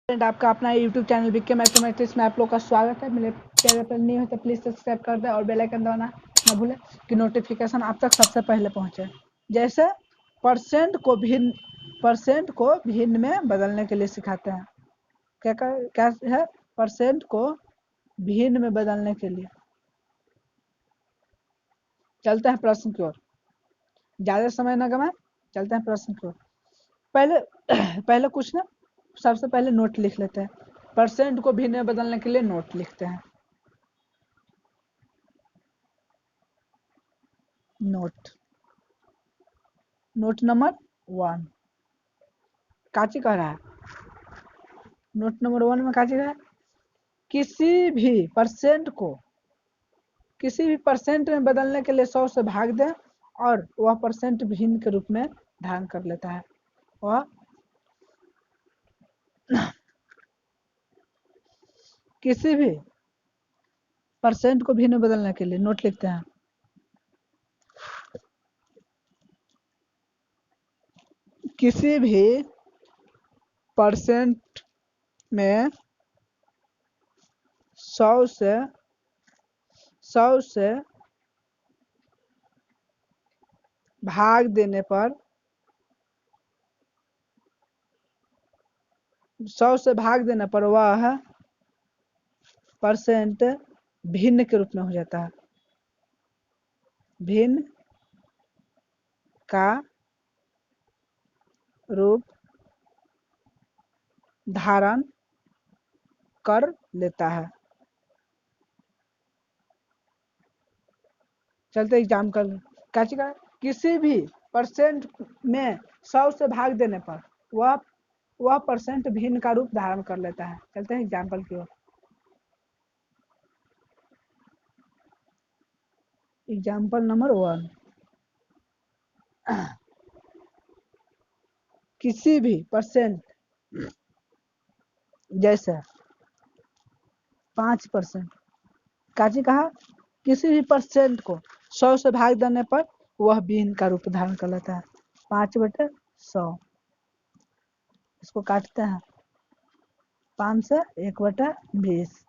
आपका अपना YouTube channel विक्के mathematics में आप लोग का स्वागत है। मेरे चैनल पर नहीं हो तो प्लीज़ सब्सक्राइब कर दें और बेल आइकन दबाना न भूलें कि नोटिफिकेशन आप तक सबसे पहले पहुंचे। जैसे परसेंट को भिन्न में बदलने के लिए सिखाते हैं। क्या है? परसेंट को भिन्न में बदलने के लिए। चलते हैं प्रश्न की ओर, ज़्यादा समय न गवाएं, चलते हैं प्रश्न की ओर। पहले कुछ ना, सबसे पहले नोट लिख लेते हैं। परसेंट को भिन्न में बदलने के लिए नोट लिखते हैं। नोट नंबर 1 काची कह रहा है। नोट नंबर 1 में काची कह रहा है, किसी भी परसेंट में बदलने के लिए 100 से भाग दें और वह परसेंट भिन्न के रूप में धारण कर लेता है। वह किसी भी परसेंट को भिन्न में बदलने के लिए नोट लिखते हैं। किसी भी परसेंट में 100 से भाग देने पर 100 से भाग देने पर वह परसेंट भिन्न के रूप में हो जाता है। भिन्न का रूप धारण कर लेता है। चलते एग्जाम कर काची का, किसी भी परसेंट में 100 से भाग देने पर वह परसेंट भिन्न का रूप धारण कर लेता है। चलते हैं एग्जाम्पल की ओर। एग्जाम्पल नंबर 1, किसी भी परसेंट जैसे 5%, काची कहा, किसी भी परसेंट को 100 से भाग देने पर वह भिन्न का रूप धारण कर लेता है। 5/100, इसको काटते हैं 5 से 1/20,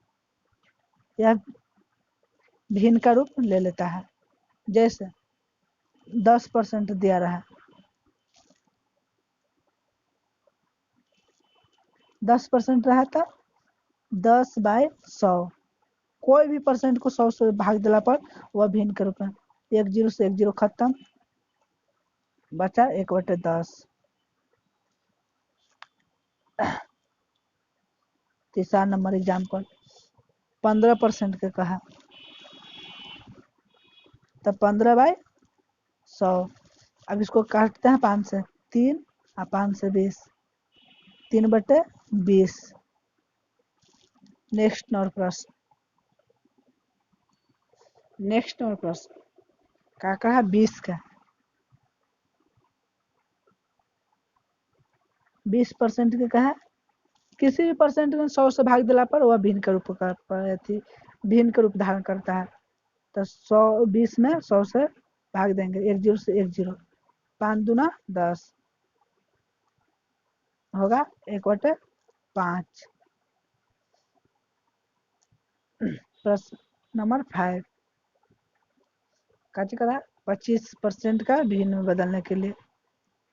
यह भिन्न का रूप ले लेता है। जैसे 10% दिया रहा है, 10% रहा था 10/100, कोई भी परसेंट को 100 से भाग दिला पर वह भिन्न के रूप में, 1 0 से 1 0 खत्म, बचा 1/10। तीसरा नंबर एग्जाम्पल 15% के कहा, तो 15/100। अब इसको काटते हैं 5 से 3 और 5 से 20, 3/20। नेक्स्ट और प्रश्न क्या कहा, 20 का 20% के कहा, किसी भी परसेंट में 100 से भाग दिला पर वह भिन्न के रूप धारण करता है। तो 20 में 100 से भाग देंगे, 1 0 से 1 0, 5 दूना 10 होगा 1/5। प्रश्न नंबर 5 काची करा, 25% का भिन्न में बदलने के लिए।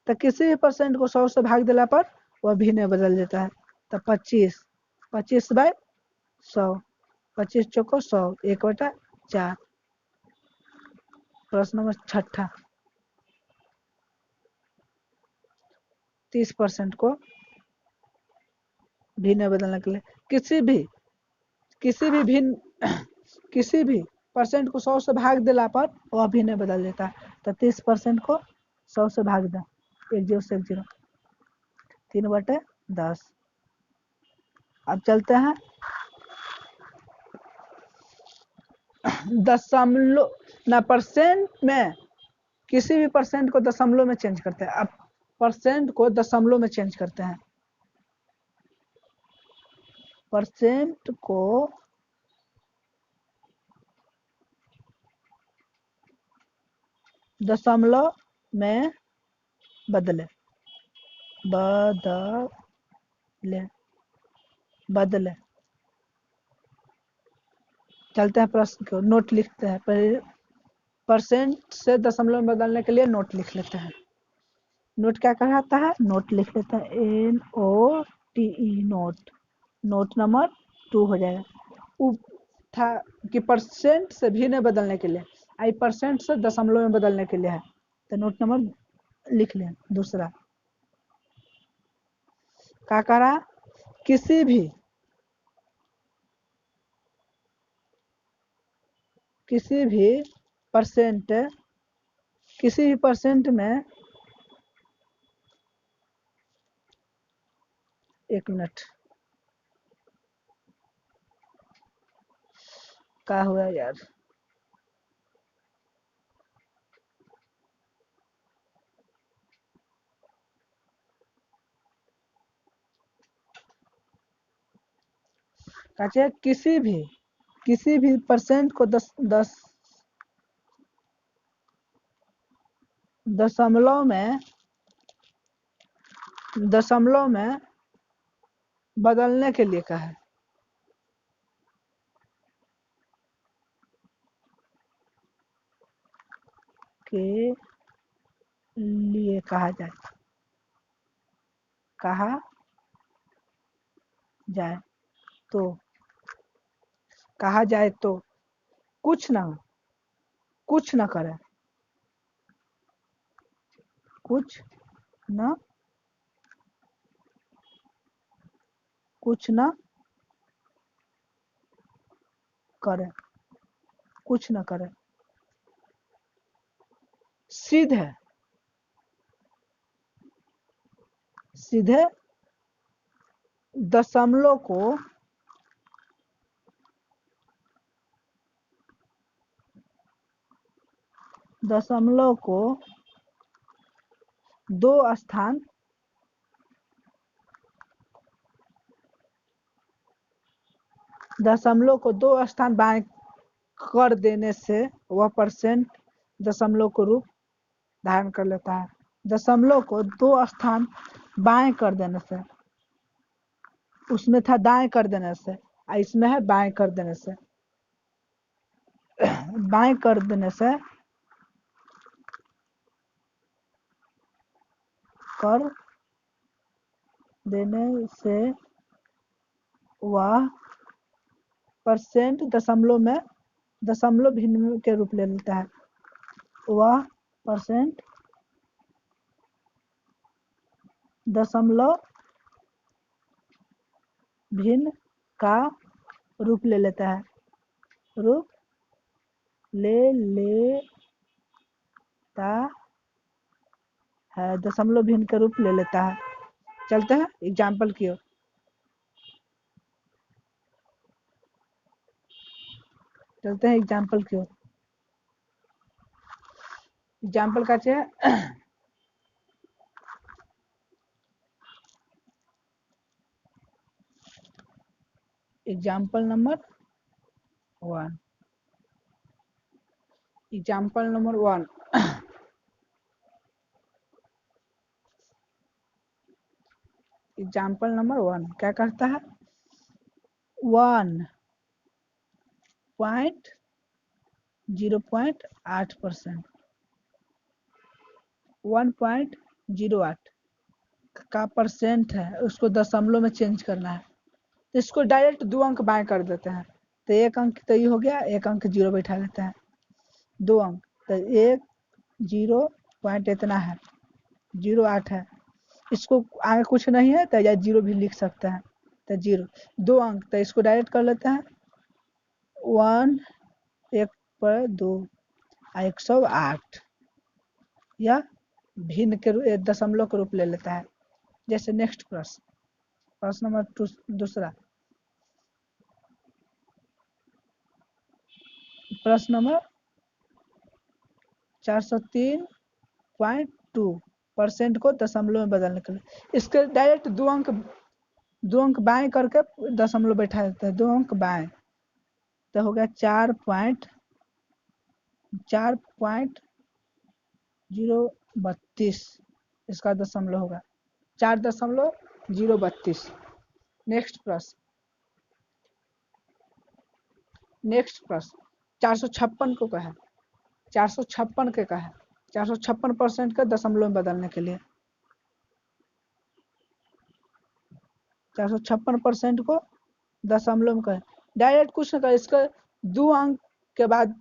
तो किसी भी परसेंट को 100 से भाग दिला पर वह भिन्न में बदल देता है। तो 25/100, 25 चौको 100, 1/4। प्रश्न नंबर 6, 30% को भिन्न में बदलने के लिए किसी भी परसेंट को 100 से भाग दिला पर वह भिन्न में बदल देता है। तो 30% को 100 से भाग दें, 1 0 से 1 0, 3/10। अब चलते हैं दशमलव ना, परसेंट में किसी भी परसेंट को दशमलव में चेंज करते हैं। अब परसेंट को दशमलव में चेंज करते हैं। परसेंट को दशमलव में बदले बदले। चलते हैं प्रश्न को, नोट लिखते हैं। परसेंट से दशमलव में बदलने के लिए नोट लिख लेते हैं। नोट क्या कहलाता है? नोट लिख लेते हैं, NOTE, नोट। नोट नंबर 2 हो जाएगा। था कि परसेंट से भिन्न बदलने के लिए, आई परसेंट से दशमलव में बदलने के लिए है, तो नोट नंबर लिख लें। दूसरा क्या कह रहा? किसी भी परसेंट किसी भी परसेंट में, एक मिनट, क्या हुआ यार? कहते किसी भी परसेंट को दशमलव में बदलने के लिए कहा है। के लिए कहा जाए तो कुछ ना करे, कुछ न करे, सीधे दशमलव को दो स्थान बाएं कर देने से वह परसेंट दशमलव को रूप धारण कर लेता है। दशमलव को 2 स्थान बाएं कर देने से, उसमें था दाएं कर देने से, इसमें है बाएं कर देने से। बाएं कर देने से वह परसेंट दशमलव भिन्न के रूप ले लेता है। वह परसेंट दशमलव भिन्न का रूप ले लेता है, दशमलव भिन्न का रूप ले लेता है। चलते हैं एग्जाम्पल की ओर। एग्जाम्पल का चाहिए। Example number 1। Example number 1। Example number 1 क्या कहता है? 1.08%, 1.08 का परसेंट है, उसको दशमलव में चेंज करना है। तो इसको डायरेक्ट 2 अंक बाएं कर देते हैं, तो 1 अंक तो ये हो गया, 1 अंक 0 बैठा देते हैं। 2 अंक तो 1 0 पॉइंट इतना है, 08 है। इसको आगे कुछ नहीं है तो या 0 भी लिख सकते हैं, तो 0 2 अंक, तो इसको डायरेक्ट कर लेते हैं। 1 1 पर 2 108, या भिन्न के दशमलव के रूप ले लेता है। जैसे नेक्स्ट प्रश्न नंबर 2। प्रश्न नंबर 403.2% को दशमलव में बदलने के लिए, इसके डायरेक्ट 2 अंक बाएं करके दशमलव बैठा देते हैं। 2 अंक बाएं तो हो गया 4.032, इसका दशमलव होगा 4.032। नेक्स्ट प्रश्न नेक्स्ट प्रश्न 456 को कहा है, 456 के कहा है 456% का दशमलव में बदलने के लिए 456% को दशमलव में कहा डायरेक्ट कुछ न कर, इसका 2 अंक के बाद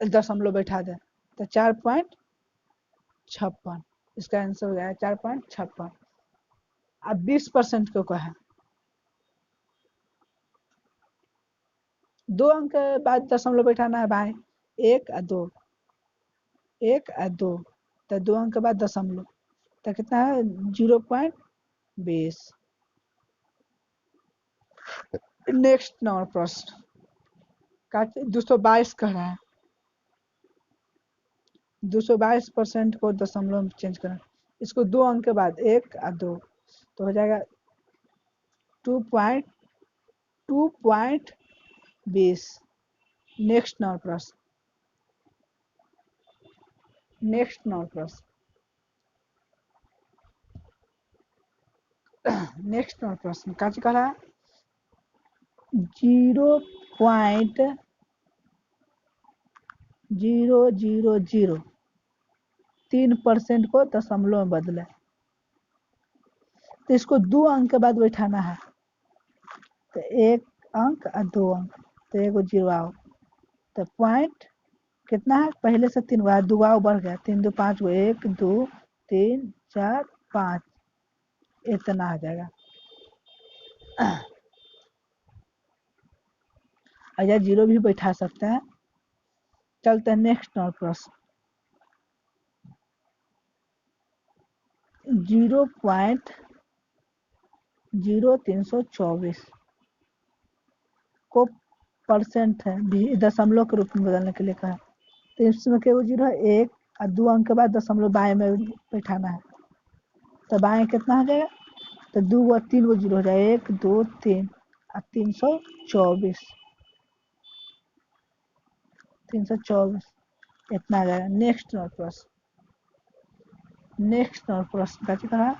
दशमलव बैठा दे तो 4.56 इसका आंसर हो गया 4.56। अब 20% को कहा है, 2 अंक के बाद दशमलव बैठाना है भाई, 1 और 2, 1 और 2 तो 2 अंक के बाद दशमलव तो कितना है 0.20। नेक्स्ट नंबर प्रश्न 222 कह रहा है, 222% को दशमलव में चेंज करना, इसको 2 अंक के बाद 1 और 2 तो हो जाएगा 2.20। नेक्स्ट नंबर प्रश्न, नेक्स्ट नंबर प्रश्न, नेक्स्ट नंबर प्रश्न का कह रहा है 0.0003% को दशमलव में बदले तो इसको 2 अंक के बाद बैठाना है तो 1 अंक और 2 अंक तो एगो जीरो आओ तो पॉइंट कितना है, पहले से 3 बार 2 बढ़ गया, 3 2 5 1 2 3 4 5 इतना आ जाएगा। या जीरो भी बैठा सकते हैं। चलते हैं नेक्स्ट नंबर प्रश्न 0.0324 को परसेंट है दशमलव के रूप में बदलने के लिए कहा, तो इसमें केवल जीरो है, 1 और 2 अंक के बाद दशमलव बाएं में बैठाना है तो बाएं कितना हो जाएगा तो 2 और 3 वो जीरो हो जाएगा 1 2 3 और 324 इतना आ जाएगा। नेक्स्ट नंबर प्रश्न, नेक्स्ट नंबर प्रश्न का कहा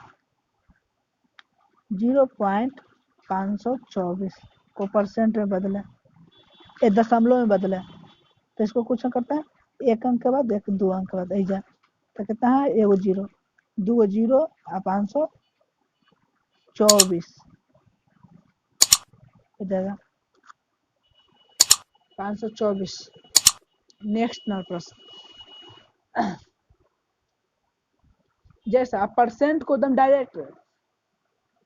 0.524 को परसेंट में बदले, दशमलव में बदले तो इसको कुछ करता है 1 अंक के बाद 1 2 अंक के बाद ऐजा तो कितना है एगो जीरो 2 जीरो और 524 इधर 524। नेक्स्ट नंबर प्रश्न जैसा परसेंट को एकदम डायरेक्ट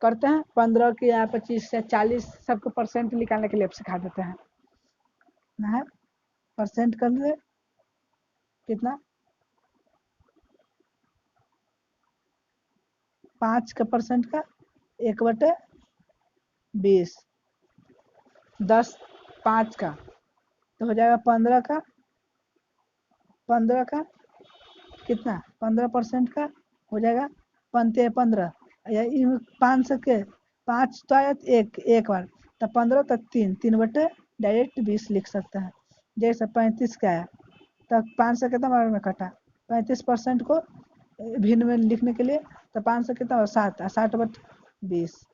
करते हैं 15 के या 25 या 40 सबको परसेंट निकालने के लिए सिखा देते हैं ना, परसेंट कर ले कितना 5 का परसेंट का 1/20 10 5 का तो हो जाएगा 15 का कितना 15% का हो जाएगा 15 या 500 के 5 तो आया एक बार तो 15 तक 3 डायरेक्ट 20 लिख सकता है। जैसे 35 का आया तब 500 कितना बार में कटा 35% को भिन्न में लिखने के लिए तो 500 कितना 7 60/20।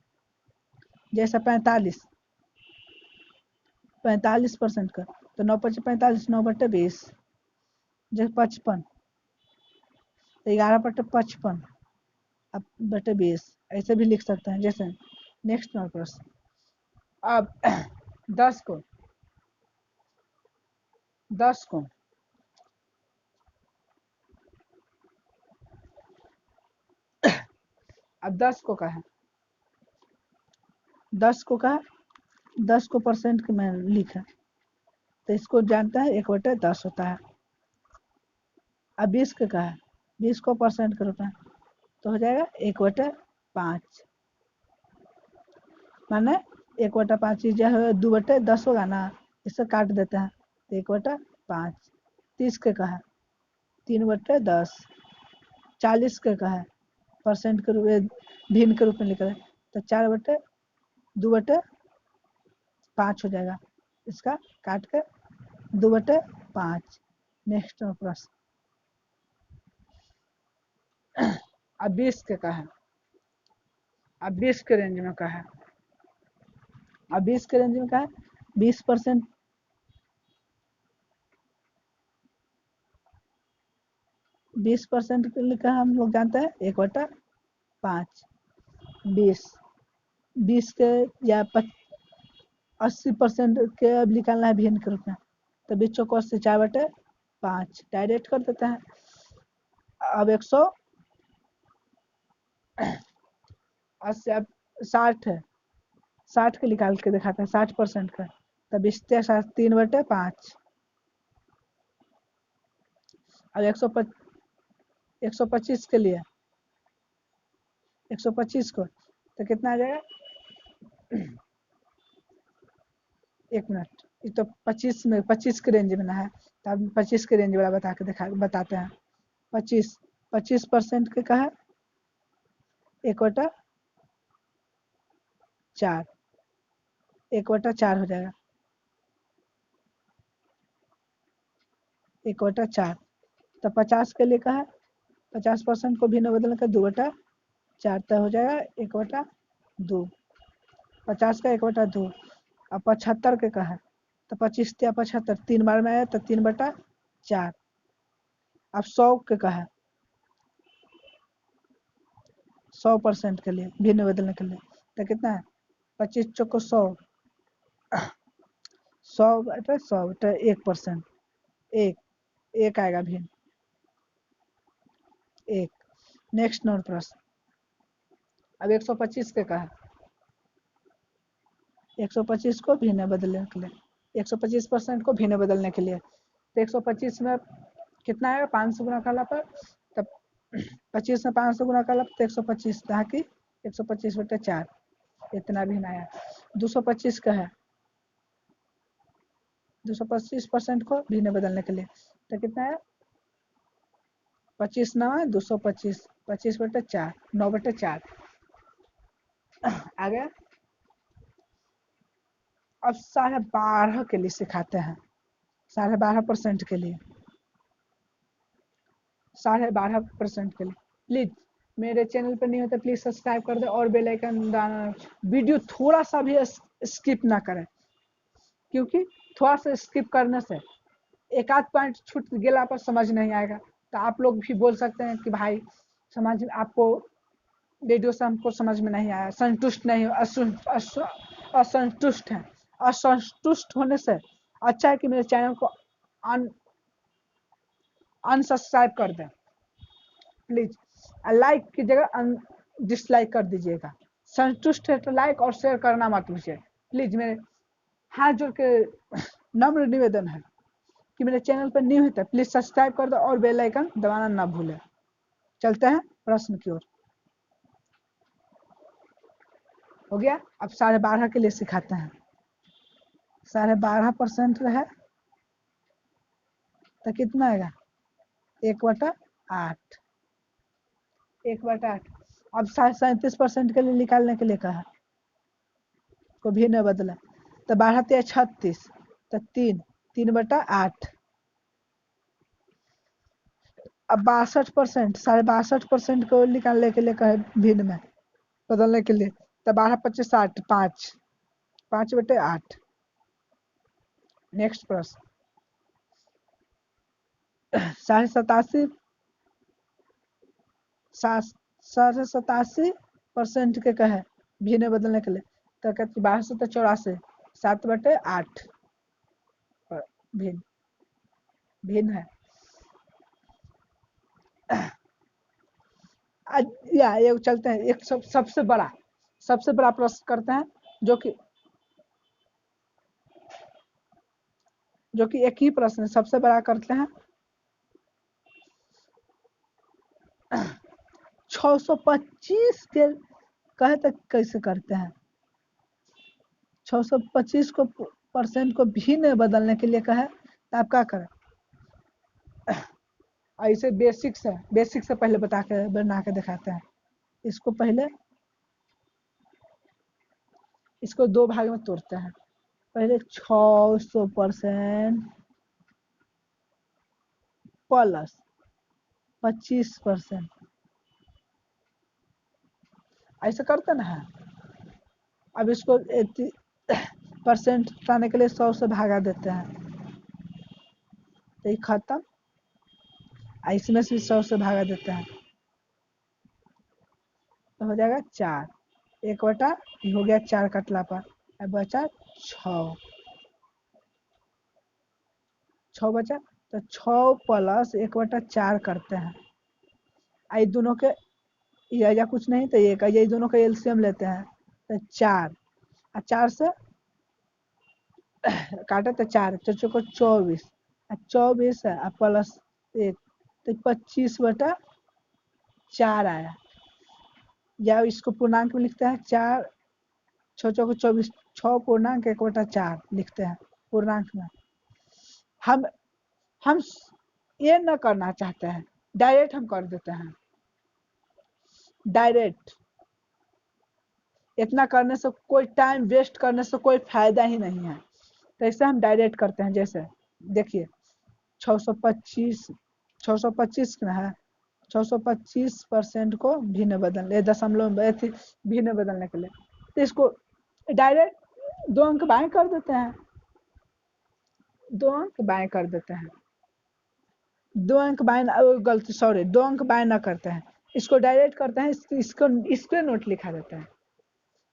जैसा 45% का तो 9/45 9/20 जैसे 55 तो 11/55 अब बटे 20 ऐसे भी लिख सकते हैं। जैसे नेक्स्ट नंबर प्रश्न अब 10 को अब 10 को कहा 10 को परसेंट में लिखा तो इसको जानता है 1/10 होता है। अब 20 का कहा 20 को परसेंट का रूप में तो हो जाएगा 1/5 माने 1/5 जो है 2/10 होगा ना, इससे काट देते हैं तो 1/5। 30 के कहा 3/10। 40 के कहा परसेंट के रूप में भिन्न के रूप में लिखा है तो 2/5 हो जाएगा, इसका काट कर 2/5। नेक्स्ट प्रश्न अब 20 के कहा अब 20 के रेंज में कहा अब 20 के रेंज में कहा 20% 20% के लिए कहा हम लोग जानते हैं 1/5। 20 के या 80% के अब निकालना है भिन्न के रूप में, तो 20 को 80 4/5 डायरेक्ट कर देते हैं। अब 180 अब 60 है, 60 के निकाल के दिखाते हैं 60% का, तो 20 3/5। अब 125 के लिए 125 को तो कितना आ जाएगा, 1 मिनट, ये तो 25 के रेंज में ना है, तो अब 25 के रेंज वाला बताते हैं। 25% के का है 1/4, 1/4 हो जाएगा, 1/4। तो 50 के लिए का है 50% को भिन्न बदलने का 2/4 तय हो जाएगा 1/2। 50 का 1/2। अब 75 के का है तो 25 या 75 3 बार में आया तो 3/4। अब 100 के का है 100% के लिए भिन्न बदलने के लिए तो कितना है 25 चौको 100, 100/100 1%, एक आएगा भिन्न, एक। नेक्स्ट नंबर प्रश्न। अब 125 के का है 125 को भिन्न बदलने के लिए 125% को भिन्न बदलने के लिए, तो 125 में कितना आएगा 500 गुना काला पर, तब 25 में 500 गुना काला तो 125 कहा कि 125/4 इतना भिन्न आया। 225 का है 225% को भिन्न बदलने के लिए, तो कितना है 25 9 225, 25/4 9/4 आ गया। अब 12.5 के लिए सिखाते हैं, 12.5% के लिए, 12.5% के लिए प्लीज मेरे चैनल पर नहीं होता प्लीज सब्सक्राइब कर दे और बेल आइकन दबाना। वीडियो थोड़ा सा भी स्किप ना करें, क्योंकि थोड़ा सा स्किप करने से एक आध पॉइंट छूट गया पर समझ नहीं आएगा, तो आप लोग भी बोल सकते हैं कि भाई समझ आपको वीडियो से हमको समझ में नहीं आया, संतुष्ट नहीं, असंतुष्ट है। असंतुष्ट होने से अच्छा है कि मेरे चैनल को अनसब्सक्राइब कर दें प्लीज। लाइक की जगह डिसलाइक कर दीजिएगा। संतुष्ट है तो लाइक और शेयर करना मत भूलिए प्लीज। मेरे हाथ जोड़ के नम्र निवेदन है कि मेरे चैनल पर न्यू है तो प्लीज सब्सक्राइब कर दो और बेल आइकन दबाना ना भूलें। चलते हैं प्रश्न की ओर। हो गया। अब 12.5 के लिए सिखाते हैं। 12.5% है तो कितना आएगा 1/8, 1/8। अब 37% के लिए निकालने के लिए कहा को भी न बदला, तो 12 36 तो 3/8। अब 62%, 62.5% को निकालने के लिए कहे भिन्न में बदलने के लिए, तो 12 25 60 5, 5/8। नेक्स्ट प्रश्न। 87% के कहे भिन्न बदलने के लिए, तो कहते 62 84 7/8 भिन्न भिन्न है। या ये चलते हैं एक सबसे बड़ा प्रश्न करते हैं, जो कि एक ही प्रश्न सबसे बड़ा करते हैं। 625 के कहे तक कैसे करते हैं। 625 को % को भिन्न बदलने के लिए कहे तो आप क्या करें, ऐसे बेसिक्स है, बेसिक से पहले बना के दिखाते हैं। इसको पहले इसको 2 भाग में तोड़ते हैं। पहले 600% प्लस 25%, ऐसे करते ना है। अब इसको % हटाने के लिए 100 से भागा देते हैं, तो ये खत्म। इसमें से 100 से भागा देते हैं तो हो जाएगा 4। 1/, ये हो गया 4 कटला पर, अब बचा 6। 6 बचा, तो 6 प्लस 1/4 करते हैं। आई दोनों के या कुछ नहीं तो ये दोनों का एलसीएम लेते हैं तो 4, और 4 से काटे तो 4 चौचो को 24, 24 है प्लस 1 तो 25/4 आया। या इसको पूर्णांक में लिखते हैं 4 छो को 24, 6 पूर्णांक 1/4 लिखते हैं पूर्णांक में। हम ये न करना चाहते हैं, डायरेक्ट हम कर देते हैं। डायरेक्ट इतना करने से कोई टाइम वेस्ट करने से कोई फायदा ही नहीं है, तो इसे हम डायरेक्ट करते हैं। जैसे देखिए 625 ना है, 625% को भिन्न बदलने दशमलव भिन्न बदलने के लिए, तो इसको डायरेक्ट 2 अंक बाएं कर देते हैं। 2 अंक बाएं कर देते हैं। 2 अंक बाएं, गलती सॉरी, 2 अंक बाएं ना करते हैं, इसको डायरेक्ट करते हैं। इसको नोट लिखा देता है।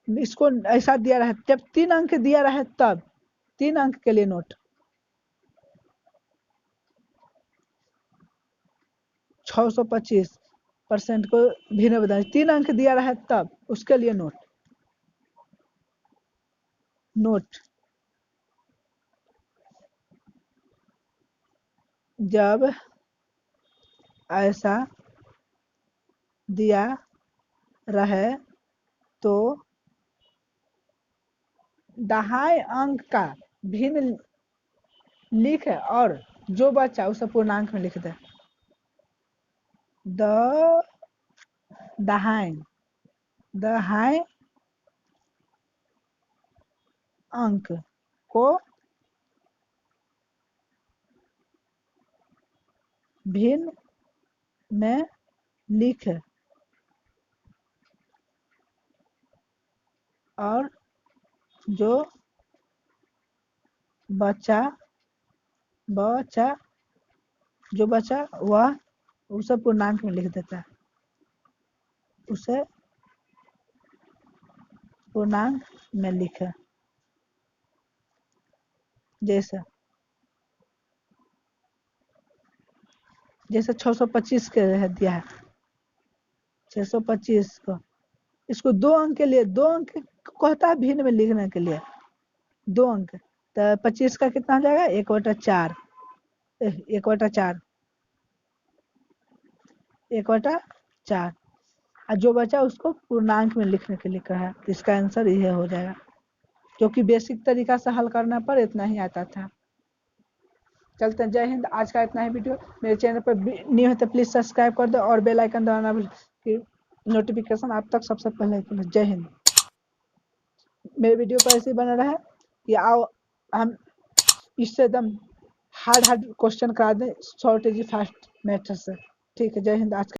इसको ऐसा दिया रहा, जब 3 अंक दिया रहा तब 3 अंक के लिए नोट, 625% को भिन्न बदल 3 अंक दिया रहा तब उसके लिए नोट। जब ऐसा दिया रहे तो दहाई अंक का भिन्न लिख और जो बचा उसे पूर्णांक में लिख दे। दहाई अंक को भिन्न में लिख और जो बचा वह उसे पूर्णांक में लिख देता है। उसे पूर्णांक में लिख, जैसे 625 के दिया है, 625 को इसको 2 अंक के लिए 2 अंक कहता है भिन्न में लिखने के लिए 2 अंक, तो 25 का कितना हो जाएगा 1/4, 1/4 और जो बचा उसको पूर्णांक में लिखने के लिए कहा है। इसका आंसर यह हो जाएगा, क्योंकि बेसिक तरीका से हल करने पर इतना ही आता था। चलते हैं, जय हिंद। आज का इतना ही वीडियो। मेरे चैनल पर न्यू है तो प्लीज सब्सक्राइब कर दो और बेल आइकन दबाना कि नोटिफिकेशन आप तक सबसे पहले। जय हिंद। मेरे वीडियो पर ऐसे ही बना रहा है कि आओ हम इससे एकदम हार्ड क्वेश्चन करा दें, शॉर्ट इजी फास्ट मेथड से। ठीक है, जय हिंद। आज